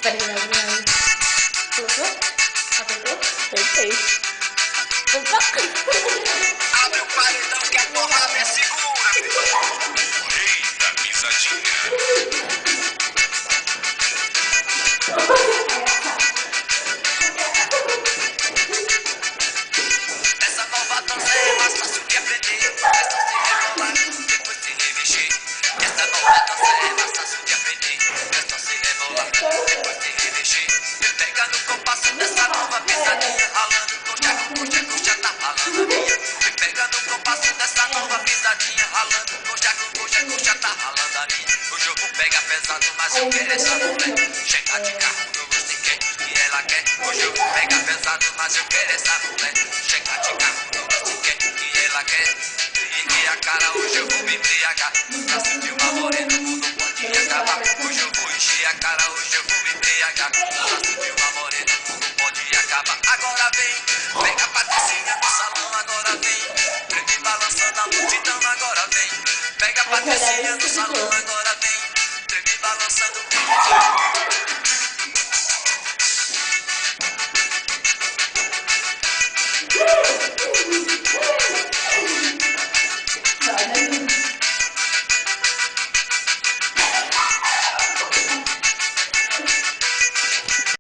Peraí, peraí. Colocou? Apertou? Apertei. Opa! Abre o paredão que a porrada é segura. Rei da pisadinha. Essa nova dança é mais fácil de aprender. É só se rebolar, depois se remexer. Essa nova dança é mais fácil de aprender. É só se rebolar, depois se remexer. Me pega no compasso dessa nova pisadinha. Ralando, coxa, coxa, tá ralando a minha. Me pega no compasso dessa nova pisadinha. Ralando, coxa, tá ralando a minha. O jogo pega pesado, mas eu quero essa mulher. Chega de carro, eu gosto de quem que ela quer. O jogo pega pesado, mas eu quero essa mulher. Chega de carro, eu gosto de quem que ela quer. Liguei a cara, hoje eu vou me embriagar. Pra sentir uma morena, o mundo pode acabar. Hoje eu vou encher a cara, hoje eu vou me embriagar. Pra sentir uma morena, o mundo pode acabar. Agora vem, pega a patricinha no salão, agora vem. Prende balançando a multidão, agora vem. Pega a patricinha no salão, agora